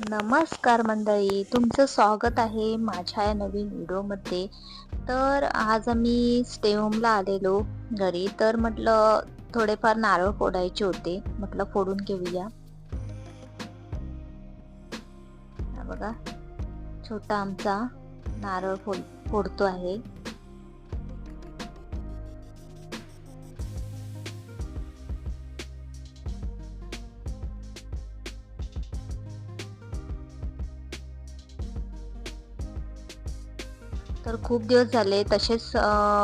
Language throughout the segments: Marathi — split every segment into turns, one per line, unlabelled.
नमस्कार मंडळी, तुमचं स्वागत आहे माझ्या या नवीन व्हिडिओमध्ये. तर आज आम्ही स्टे होमला आलेलो घरी. तर म्हटलं थोडेफार नारळ फोडायचे होते, म्हटलं फोडून घेऊया. हा बघा, छोटा आमचा नारळ फोडतो आहे. तर खूप दिवस झाले तसेच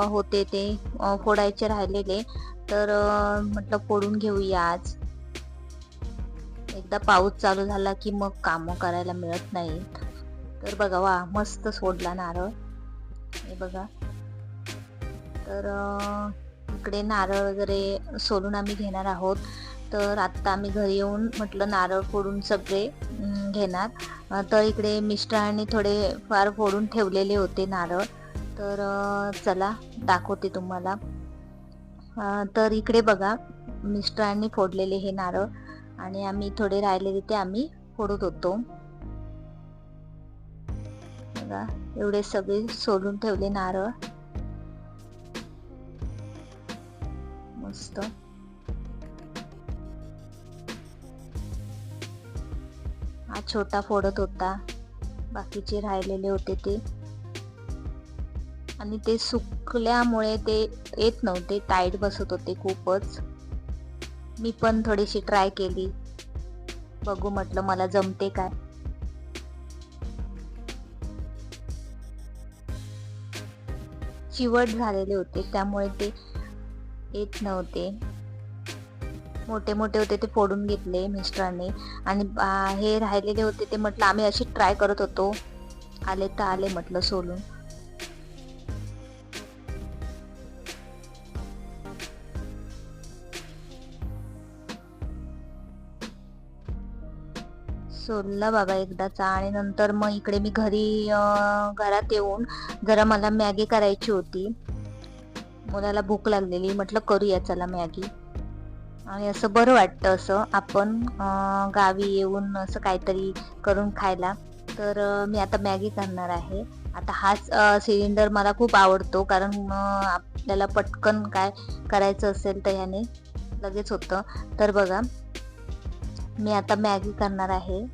होते ते फोडायचे राहिलेले. तर म्हटलं फोडून घेऊया आज. एकदा पाऊस चालू झाला की मग काम करायला मिळत नाही. तर बघा, वा मस्त सोडला नारळ, हे बघा. तर इकडे नारळ वगैरे सोलून आम्ही घेणार आहोत. तर आत्ता आम्ही घरी येऊन म्हटलं नारळ फोडून सगळे घेणार. तर इकडे मिस्टरांनी थोडे फार फोडून ठेवलेले होते नारळ. तर चला दाखवते तुम्हाला. तर इकडे बघा, मिस्टरांनी फोडलेले हे नारळ आणि आम्ही थोडे राहिलेले ते आम्ही फोडत होतो. बघा, एवढे सगळे सोलून ठेवले नारळ, मस्त. हा छोटा फोडत होता, बाकीचे राहिलेले होते ते. आणि ते सुकल्यामुळे ते येत नव्हते, टाईट बसत होते खूपच. मी पण थोडीशी ट्राय केली, बघू म्हटलं मला जमते काय. चिवट झालेले होते त्यामुळे ते येत नव्हते. मोठे मोठे होते ते फोडून घेतले मिस्टरांनी. आणि हे राहिलेले होते ते म्हटलं आम्ही अशी ट्राय करत होतो, आले तर आले म्हटलं सोलून. सोलला बाबा एकदाचा. आणि नंतर मग इकडे मी घरात येऊन जरा मला मॅगी करायची होती. मुलाला भूक लागलेली, म्हटलं करूया चला मॅगी. आणि असं बरं वाटतं असं आपण गावी येऊन असं काहीतरी करून खायला. तर मी आता मॅगी करणार आहे. आता हाच सिलेंडर मला खूप आवडतो, कारण आपल्याला पटकन काय करायचं असेल तर ह्याने लगेच होतं. तर बघा, मी आता मॅगी करणार आहे.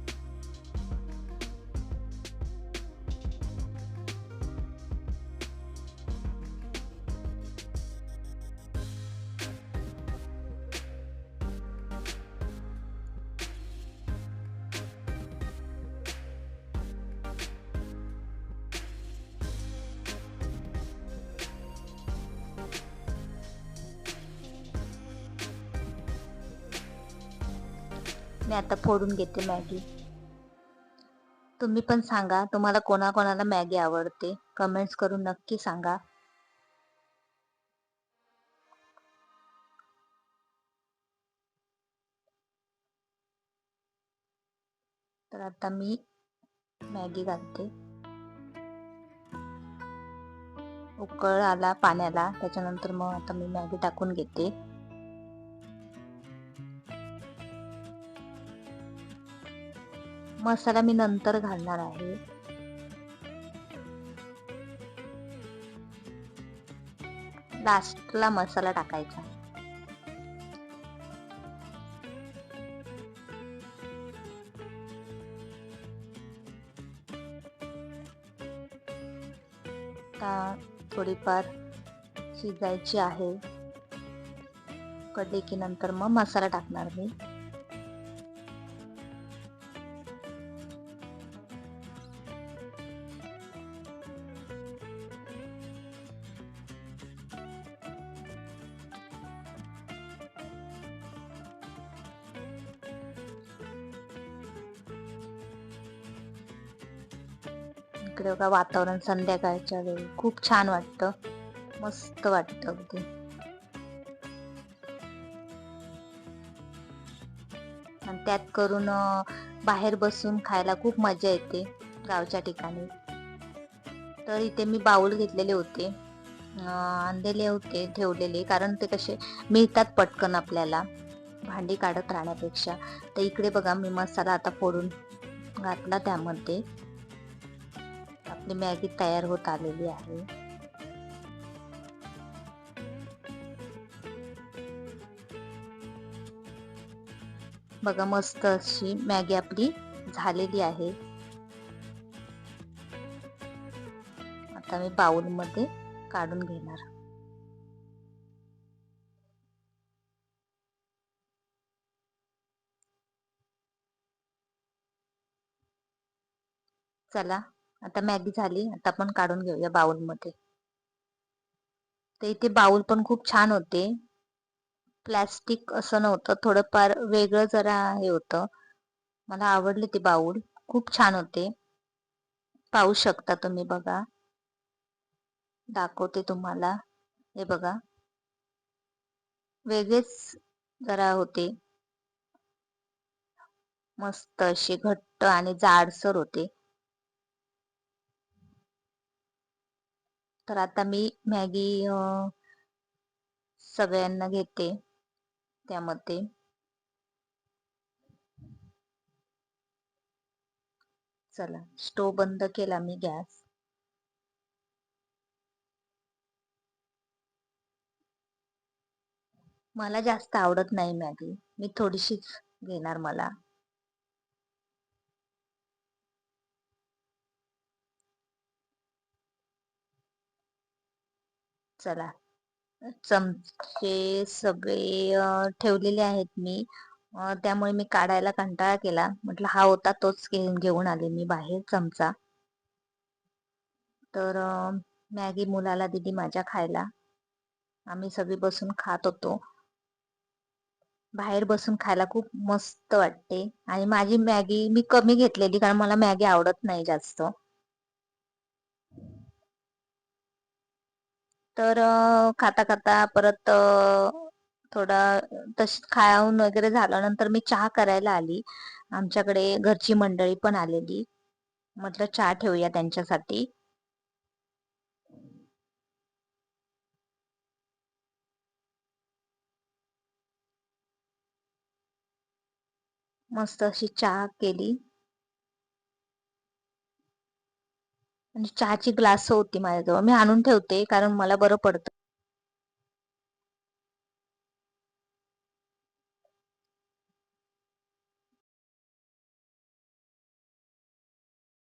मी आता फोडून घेते मॅगी. तुम्ही पण सांगा, तुम्हाला कोणाकोणाला मॅगी आवडते, कमेंट्स करून नक्की सांगा. तर आता मी मॅगी घालते. उकळ आला पाण्याला, त्याच्यानंतर मग आता मी मॅगी टाकून घेते. मसाला मी नंतर घालणार आहे. लास्टला मसाला टाकायचा. आता थोडीफार शिजायची आहे, कढली की नंतर मग मसाला टाकणार मी. इकडे बघा, वातावरण संध्याकाळच्या वेळी खूप छान वाटतं, मस्त वाटतं अगदी. आणि त्यात करून बाहेर बसून खायला खूप मजा येते गावच्या ठिकाणी. तर इथे मी बाउल घेतलेले होते, आणलेले होते ठेवलेले, कारण ते कसे मिळतात पटकन आपल्याला भांडी काढत राहण्यापेक्षा. तर इकडे बघा, मी मसाला आता फोडून घातला त्यामध्ये. आपली मॅगी तयार होत आलेली आहे. बघा मस्त अशी मॅगी आपली झालेली आहे. आता मी बाउल मध्ये काढून घेणार. चला आता मॅगी झाली, आता आपण काढून घेऊया बाउल मध्ये. तर इथे बाउल पण खूप छान होते. प्लॅस्टिक असं नव्हतं, थोडंफार वेगळं जरा हे होतं. मला आवडले ते बाउल, खूप छान होते. पाहू शकता तुम्ही. बघा दाखवते तुम्हाला. हे बघा वेगळेच जरा होते. मस्त असे घट्ट आणि जाडसर होते. तर आता मी मॅगी सगळ्यांना घेते त्यामध्ये. चला स्टोव बंद केला मी गॅस. मला जास्त आवडत नाही मॅगी, मी थोडीशीच घेणार मला. चला चमचे सगळे ठेवलेले आहेत मी. त्यामुळे मी काढायला कंटाळा केला. म्हटलं हा होता तोच घेऊन आले मी बाहेर चमचा. तर मॅगी मुलाला दिली माझ्या खायला. आम्ही सगळी बसून खात होतो. बाहेर बसून खायला खूप मस्त वाटते. आणि माझी मॅगी मी कमी घेतलेली, कारण मला मॅगी आवडत नाही जास्त. तर खाता खाता परत थोडा तशी खाऊन वगैरे झाल्यानंतर मी चहा करायला आली. आमच्याकडे घरची मंडळी पण आलेली. म्हटलं चहा ठेवूया त्यांच्यासाठी. मस्त अशी चहा केली. आणि चहाची ग्लास होती माझ्याजवळ, मी आणून ठेवते कारण मला बरं पडतं.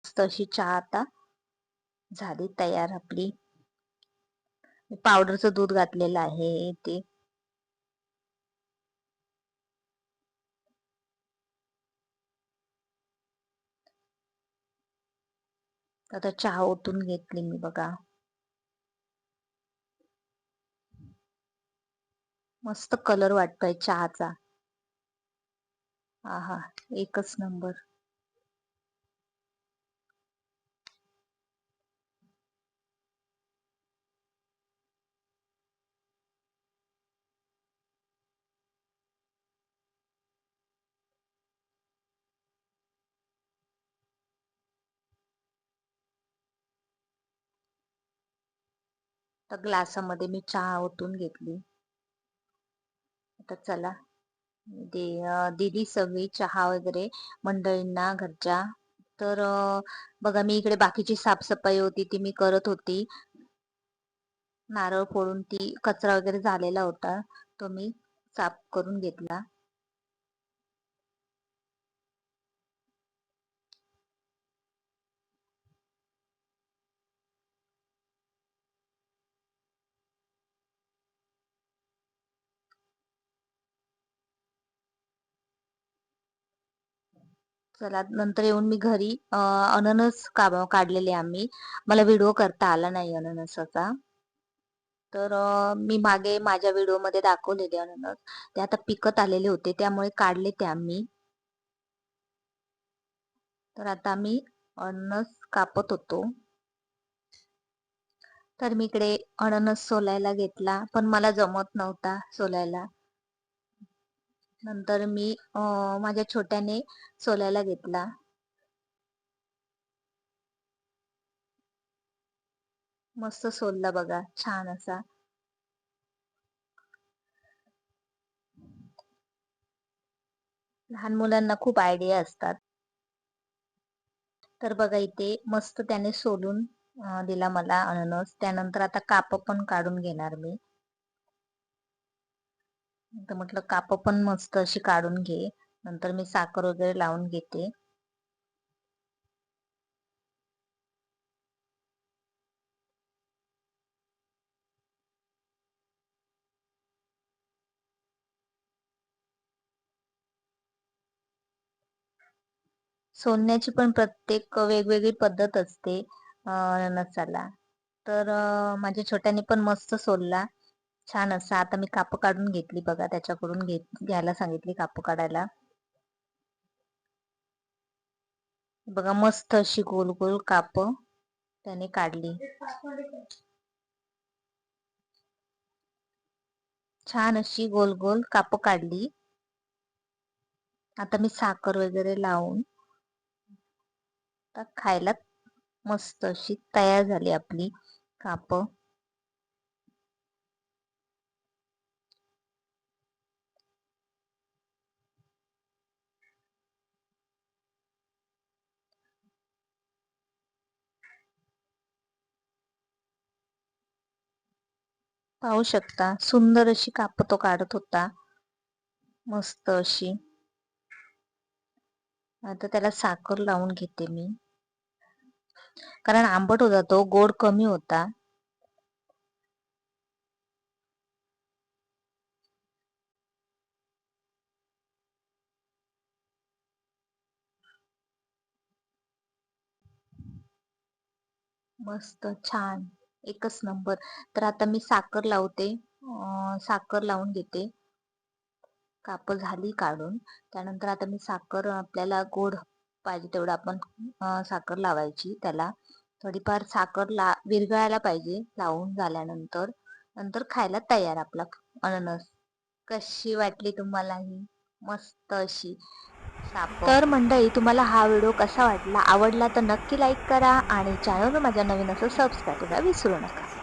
मस्त अशी चहा आता झाली तयार आपली. पावडरचं दूध घातलेलं आहे ते. आता चहा ओतून घेतली मी. बघा मस्त कलर वाटतोय चहाचा. आहा एकच नंबर. तर ग्लासामध्ये मी चहा ओतून घेतली. आता चला दिली सगळी चहा वगैरे मंडळींना घरच्या. तर बघा मी इकडे बाकीची साफसफाई होती ती मी करत होती. नारळ फोडून ती कचरा वगैरे झालेला होता तो मी साफ करून घेतला. चला नंतर येऊन मी घरी अननस काढलेले आम्ही. मला व्हिडिओ करता आला नाही अननसाचा. तर मी मागे माझ्या व्हिडिओ मध्ये दाखवलेले अननस, ते आता पिकत आलेले होते त्यामुळे काढले ते आम्ही. तर आता आम्ही अननस कापत होतो. तर मी इकडे अननस सोलायला घेतला, पण मला जमत नव्हता सोलायला. नंतर मी माझ्या छोट्याने सोलायला घेतला. मस्त सोलला बघा छान असा. लहान मुलांना खूप आयडिया असतात. तर बघा इथे मस्त त्याने सोलून दिला मला अननस. त्यानंतर आता काप पण काढून घेणार मी. तर म्हटलं काप पण मस्त अशी काढून घे. नंतर मी साखर वगैरे लावून घेते. सोलण्याची पण प्रत्येक वेगवेगळी पद्धत असते अननसाला. तर माझ्या छोट्याने पण मस्त सोलला छान असा. आता मी काप काढून घेतली बघा, त्याच्याकडून घ्यायला सांगितली काप काढायला. बघा मस्त अशी गोल गोल काप त्याने काढली. छान अशी गोल गोल काप काढली. आता मी साखर वगैरे लावून खायला मस्त अशी तयार झाली आपली काप. पाहू शकता सुंदर अशी काप तो काढत होता मस्त अशी. आता त्याला साखर लावून घेते मी, कारण आंबट होता तो, गोड कमी होता. मस्त छान एकच नंबर. तर आता मी साखर लावते. साखर लावून घेते. काप झाली काढून. त्यानंतर आता मी साखर, आपल्याला गोड पाहिजे तेवढं आपण साखर लावायची त्याला. थोडीफार साखर विरघळायला पाहिजे लावून झाल्यानंतर. नंतर खायला तयार आपला अननस. कशी वाटली तुम्हाला ही मस्त अशी साप? तर मंडळी, तुम्हाला हा व्हिडिओ कसा वाटला? आवडला तर नक्की लाईक करा आणि चॅनल माझ्या नवीन असं सबस्क्राईब करायला विसरू नका.